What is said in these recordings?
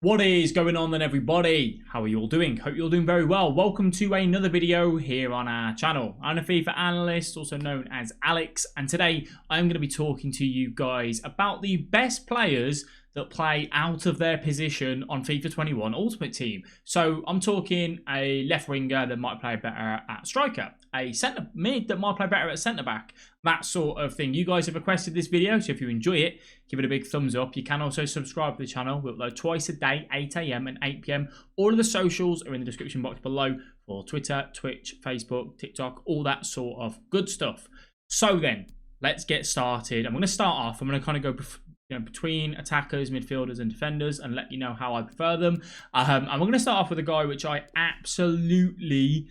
What is going on then, everybody? How are you all doing? Hope you're all doing very well. Welcome to another video here on our channel. I'm a FIFA Analyst, also known as Alex, and today I'm going to be talking to you guys about the best players that play out of their position on FIFA 21 Ultimate Team. So I'm talking a left winger that might play better at striker, a centre mid that might play better at centre back, that sort of thing. You guys have requested this video, so if you enjoy it, give it a big thumbs up. You can also subscribe to the channel. We upload twice a day, 8 AM and 8 PM. All of the socials are in the description box below for Twitter, Twitch, Facebook, TikTok, all that sort of good stuff. So then, let's get started. I'm going to start off. I'm going to kind of go between attackers, midfielders and defenders and let you know how I prefer them. I'm going to start off with a guy which I absolutely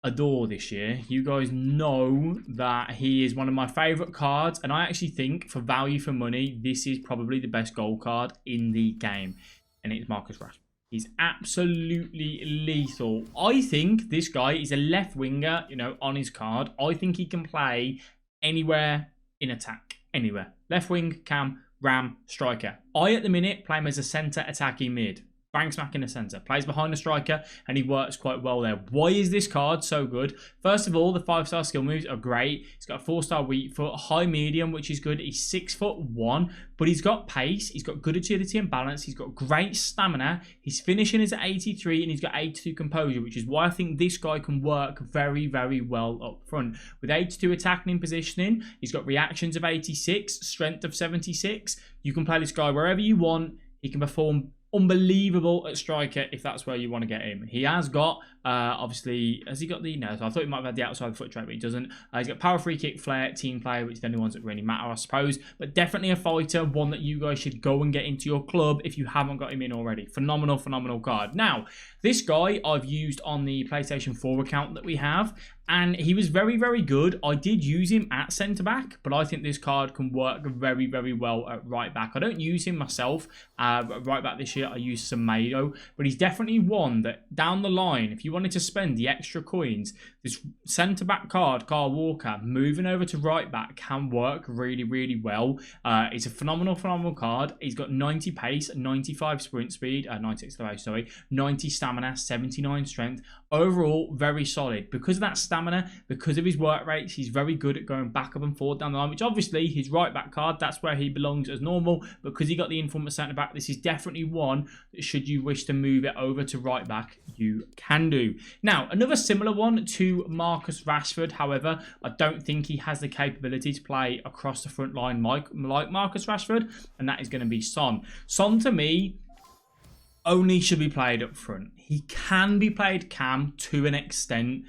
adore this year. You guys know that he is one of my favourite cards, and I actually think for value for money this is probably the best goal card in the game, and it's Marcus Rashford. He's absolutely lethal. I think this guy is a left winger, on his card. I think he can play anywhere in attack, anywhere. Left wing, cam, ram, striker. I, at the minute, play him as a centre attacking mid. Bang smack in the centre. Plays behind the striker, and he works quite well there. Why is this card so good? First of all, the 5-star skill moves are great. He's got a 4-star weak foot, high medium, which is good. He's 6'1", but he's got pace. He's got good agility and balance. He's got great stamina. His finishing is at 83, and he's got 82 composure, which is why I think this guy can work very, very well up front. With 82 attacking and positioning, he's got reactions of 86, strength of 76. You can play this guy wherever you want. He can perform unbelievable at striker if that's where you want to get him. He has got obviously, has he got the so I thought he might have had the outside foot trait, but he doesn't. He's got power, free kick, flair, team player, which are the only ones that really matter, I suppose, but definitely a fighter, one that you guys should go and get into your club if you haven't got him in already. Phenomenal card. Now this guy I've used on the PlayStation 4 account that we have, and he was very, very good. I did use him at centre back, but I think this card can work very, very well at right back. I don't use him myself right back this year. I use Semedo, but he's definitely one that down the line, if you wanted to spend the extra coins, this centre back card, Karl Walker, moving over to right back can work really, really well. It's a phenomenal card. He's got 90 pace, 95 sprint speed, 96 pace, sorry, 90 stamina, 79 strength. Overall, very solid. Because of that stamina, because of his work rates, he's very good at going back up and forward down the line, which obviously his right back card, that's where he belongs as normal. Because he got the inform at centre back, this is definitely one that should you wish to move it over to right back, you can do. Now, another similar one to Marcus Rashford, however, I don't think he has the capability to play across the front line like Marcus Rashford, and that is going to be Son. Son, to me, only should be played up front. He can be played cam to an extent.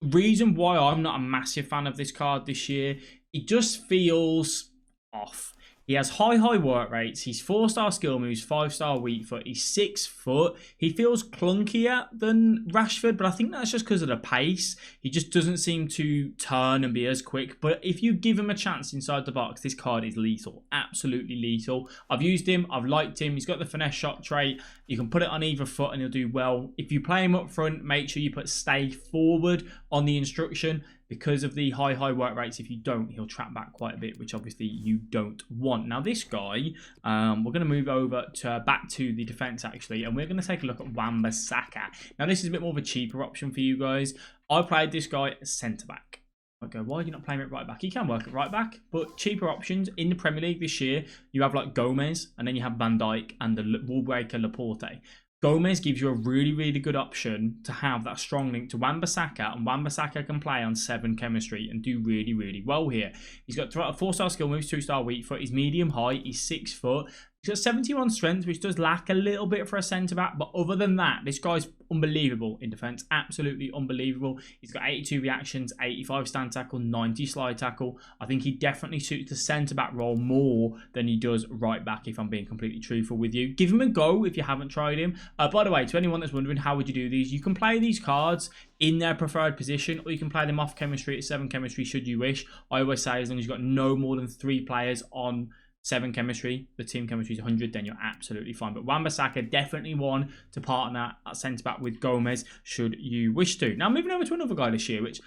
Reason why I'm not a massive fan of this card this year, it just feels off. He has high work rates. He's 4-star skill moves, 5-star weak foot. He's 6 foot. He feels clunkier than Rashford, but I think that's just because of the pace. He just doesn't seem to turn and be as quick. But if you give him a chance inside the box, this card is lethal. Absolutely lethal. I've used him. I've liked him. He's got the finesse shot trait. You can put it on either foot and he'll do well. If you play him up front, make sure you put stay forward on the instruction, because of the high work rates. If you don't, he'll trap back quite a bit, which obviously you don't want. Now this guy, we're going to move over to back to the defense actually, and we're going to take a look at Wan-Bissaka. Now this is a bit more of a cheaper option for you guys. I played this guy as centre back. Okay, why are you not playing it right back? He can work at right back, but cheaper options in the Premier League this year, you have like Gomez, and then you have Van Dijk and the wall breaker Laporte. Gomez gives you a really, really good option to have that strong link to Wan-Bissaka, and Wan-Bissaka can play on 7 chemistry and do really, really well here. He's got 4-star skill moves, 2-star weak foot. He's medium height. He's 6 foot. He's got 71 strength, which does lack a little bit for a centre-back. But other than that, this guy's unbelievable in defence. Absolutely unbelievable. He's got 82 reactions, 85 stand tackle, 90 slide tackle. I think he definitely suits the centre-back role more than he does right-back, if I'm being completely truthful with you. Give him a go if you haven't tried him. By the way, to anyone that's wondering how would you do these, you can play these cards in their preferred position, or you can play them off chemistry at 7 chemistry should you wish. I always say as long as you've got no more than 3 players on 7 chemistry, the team chemistry is 100, then you're absolutely fine. But Wan-Bissaka, definitely one to partner at centre-back with Gomez, should you wish to. Now, moving over to another guy this year, which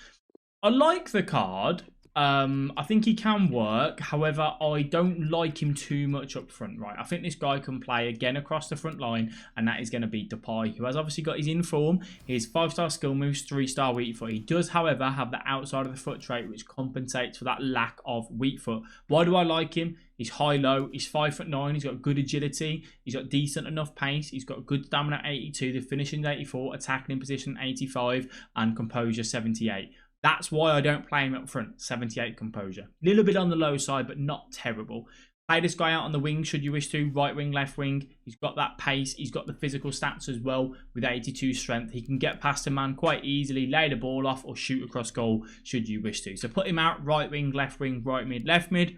I like the card. I think he can work. However, I don't like him too much up front, right? I think this guy can play again across the front line, and that is going to be Depay, who has obviously got his inform, his 5-star skill moves, 3-star weak foot. He does, however, have the outside of the foot trait, which compensates for that lack of weak foot. Why do I like him? He's high-low, he's 5'9", he's got good agility, he's got decent enough pace, he's got good stamina 82, the finishing 84, attacking in position 85, and composure 78. That's why I don't play him up front, 78 composure. A little bit on the low side, but not terrible. Play this guy out on the wing, should you wish to. Right wing, left wing. He's got that pace. He's got the physical stats as well with 82 strength. He can get past a man quite easily, lay the ball off, or shoot across goal, should you wish to. So put him out, right wing, left mid, left mid.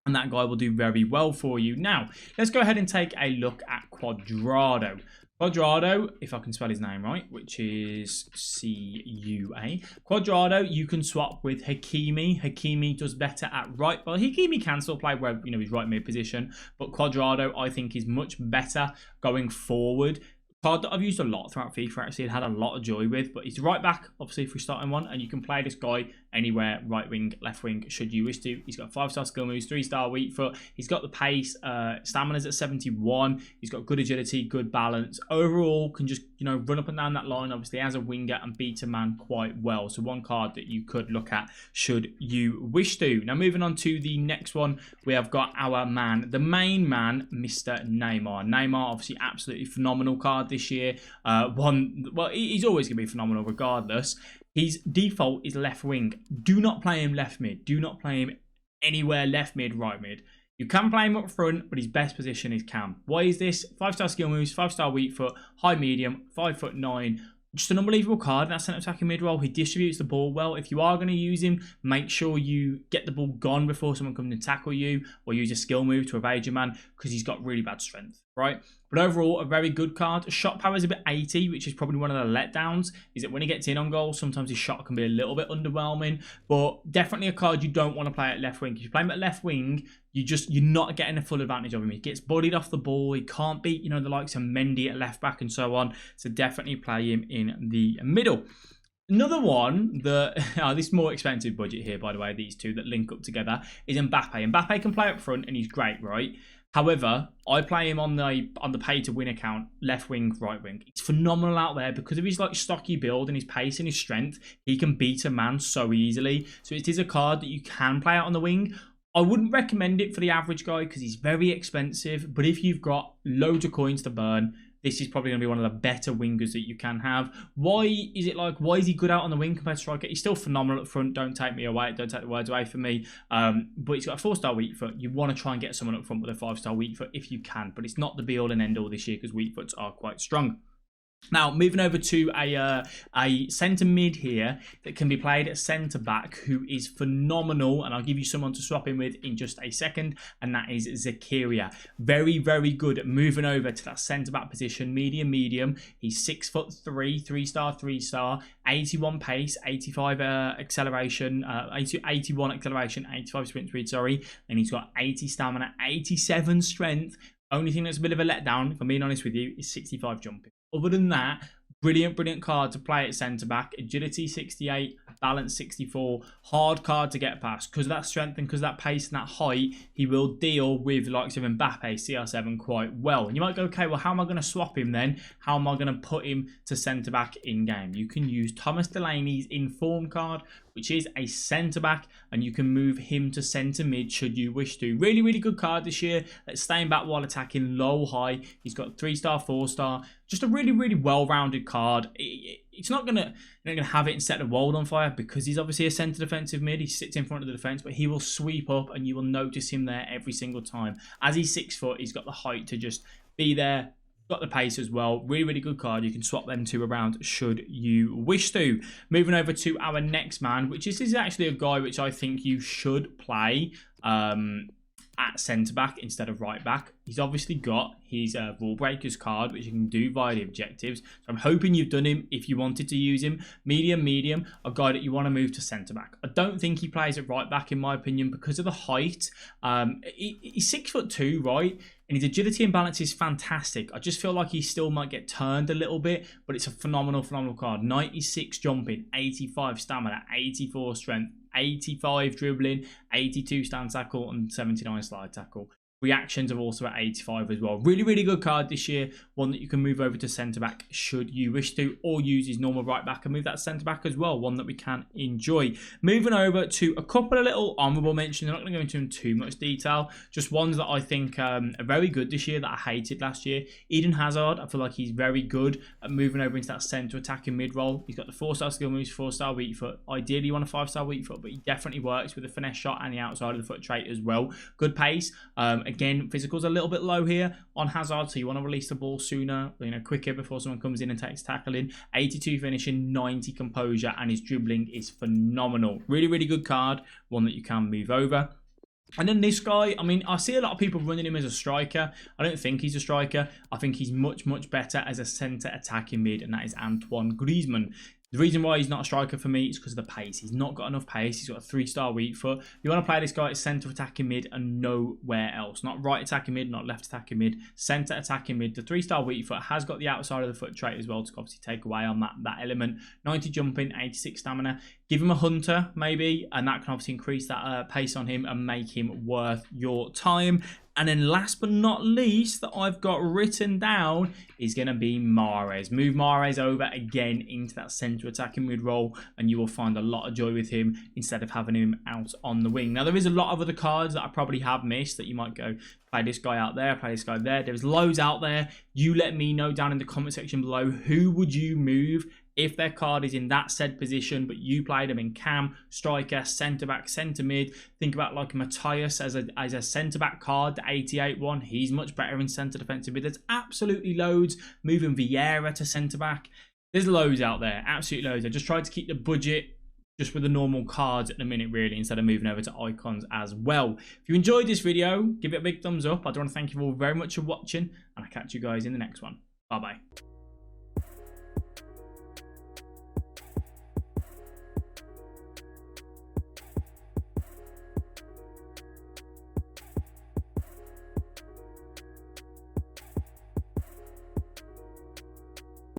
And that guy will do very well for you. Now, let's go ahead and take a look at Cuadrado. Cuadrado, if I can spell his name right, which is C-U-A. Cuadrado, you can swap with Hakimi. Hakimi does better at right. Well, Hakimi can still play where, you know, his right mid position. But Cuadrado, I think, is much better going forward. Card that I've used a lot throughout FIFA, actually, and had a lot of joy with, but he's right back, obviously, if we're starting one, and you can play this guy anywhere, right wing, left wing, should you wish to. He's got 5-star skill moves, 3-star weak foot, he's got the pace, stamina's at 71, he's got good agility, good balance, overall can just, you know, run up and down that line, obviously, as a winger and beat a man quite well. So one card that you could look at should you wish to. Now, moving on to the next one, we have got our man, the main man, Mr. Neymar. Neymar, obviously, absolutely phenomenal card this year. He's always going to be phenomenal regardless. His default is left wing. Do not play him left mid. Do not play him anywhere left mid, right mid. You can play him up front, but his best position is cam. Why is this? 5-star skill moves, 5-star weak foot, high medium, 5'9". Just an unbelievable card in that centre attacking mid role. He distributes the ball well. If you are going to use him, make sure you get the ball gone before someone comes and tackle you, or use a skill move to evade your man, because he's got really bad strength, right? But overall, a very good card. Shot power is a bit 80, which is probably one of the letdowns, is that when he gets in on goal, sometimes his shot can be a little bit underwhelming, but definitely a card you don't want to play at left wing. If you play him at left wing, you're not getting a full advantage of him. He gets bodied off the ball. He can't beat, you know, the likes of Mendy at left back and so on. So definitely play him in the middle. Another one that, this more expensive budget here, by the way, these two that link up together, is Mbappe. Mbappe can play up front and he's great, right? However, I play him on the pay to win account, left wing, right wing. It's phenomenal out there because of his like stocky build and his pace and his strength. He can beat a man so easily. So it is a card that you can play out on the wing. I wouldn't recommend it for the average guy because he's very expensive. But if you've got loads of coins to burn, this is probably going to be one of the better wingers that you can have. Why is he good out on the wing compared to striker? He's still phenomenal up front. Don't take me away. Don't take the words away from me. But he's got a 4-star weak foot. You want to try and get someone up front with a 5-star weak foot if you can. But it's not the be all and end all this year because weak foots are quite strong. Now, moving over to a centre mid here that can be played at centre back who is phenomenal, and I'll give you someone to swap in with in just a second, and that is Zakiria. Very, very good at moving over to that centre back position, medium. He's 6'3", 3-star, 3-star, 81 pace, 85 acceleration, 81 acceleration, 85 sprint speed, sorry, and he's got 80 stamina, 87 strength. Only thing that's a bit of a letdown, if I'm being honest with you, is 65 jumping. Other than that, brilliant card to play at centre-back. Agility 68, balance 64. Hard card to get past. Because of that strength and because of that pace and that height, he will deal with the likes of Mbappe, CR7 quite well. And you might go, okay, well, how am I going to swap him then? How am I going to put him to centre-back in-game? You can use Thomas Delaney's Inform card, which is a centre-back, and you can move him to centre-mid should you wish to. Really good card this year. Let's staying back while attacking low-high. He's got 3-star, 4-star. Just a really well-rounded card. It's not going to have it and set the world on fire because he's obviously a centre defensive mid. He sits in front of the defence, but he will sweep up and you will notice him there every single time. As he's 6 foot, he's got the height to just be there. Got the pace as well. Really good card. You can swap them two around should you wish to. Moving over to our next man, which is actually a guy which I think you should play at centre-back instead of right-back. He's obviously got his Rule Breakers card, which you can do via the objectives. So I'm hoping you've done him if you wanted to use him. Medium, a guy that you want to move to centre-back. I don't think he plays at right-back, in my opinion, because of the height. He's 6'2", right? And his agility and balance is fantastic. I just feel like he still might get turned a little bit, but it's a phenomenal card. 96 jumping, 85 stamina, 84 strength, 85 dribbling, 82 stand tackle, and 79 slide tackle. Reactions are also at 85 as well. Really, really good card this year. One that you can move over to centre-back should you wish to, or use his normal right-back and move that centre-back as well. One that we can enjoy. Moving over to a couple of little honourable mentions. I'm not going to go into them too much detail. Just ones that I think are very good this year that I hated last year. Eden Hazard, I feel like he's very good at moving over into that centre attacking mid-role. He's got the 4-star skill moves, 4-star weak foot. Ideally, you want a 5-star weak foot, but he definitely works with the finesse shot and the outside of the foot trait as well. Good pace. Again, physical's a little bit low here on Hazard, so you want to release the ball sooner, quicker before someone comes in and takes tackling. 82 finishing, 90 composure, and his dribbling is phenomenal. Really, really good card. One that you can move over. And then this guy, I mean, I see a lot of people running him as a striker. I don't think he's a striker. I think he's much, much better as a centre attacking mid, and that is Antoine Griezmann. The reason why he's not a striker for me is because of the pace. He's not got enough pace. He's got a 3-star weak foot. You want to play this guy as centre attacking mid and nowhere else. Not right attacking mid, not left attacking mid. Centre attacking mid. The 3-star weak foot has got the outside of the foot trait as well to obviously take away on that element. 90 jumping, 86 stamina. Give him a hunter maybe, and that can obviously increase that pace on him and make him worth your time. And then last but not least that I've got written down is going to be Mahrez. Move Mahrez over again into that centre attacking mid role, and you will find a lot of joy with him instead of having him out on the wing. Now, there is a lot of other cards that I probably have missed that you might go, play this guy out there, play this guy there. There's loads out there. You let me know down in the comment section below, who would you move if their card is in that said position, but you played them in cam, striker, centre-back, centre-mid. Think about like Matthias as a centre-back card, the 88 one. He's much better in centre defensive mid. There's absolutely loads. Moving Vieira to centre-back. There's loads out there, absolutely loads. I just tried to keep the budget just with the normal cards at the minute, really, instead of moving over to icons as well. If you enjoyed this video, give it a big thumbs up. I do want to thank you all very much for watching, and I'll catch you guys in the next one. Bye-bye.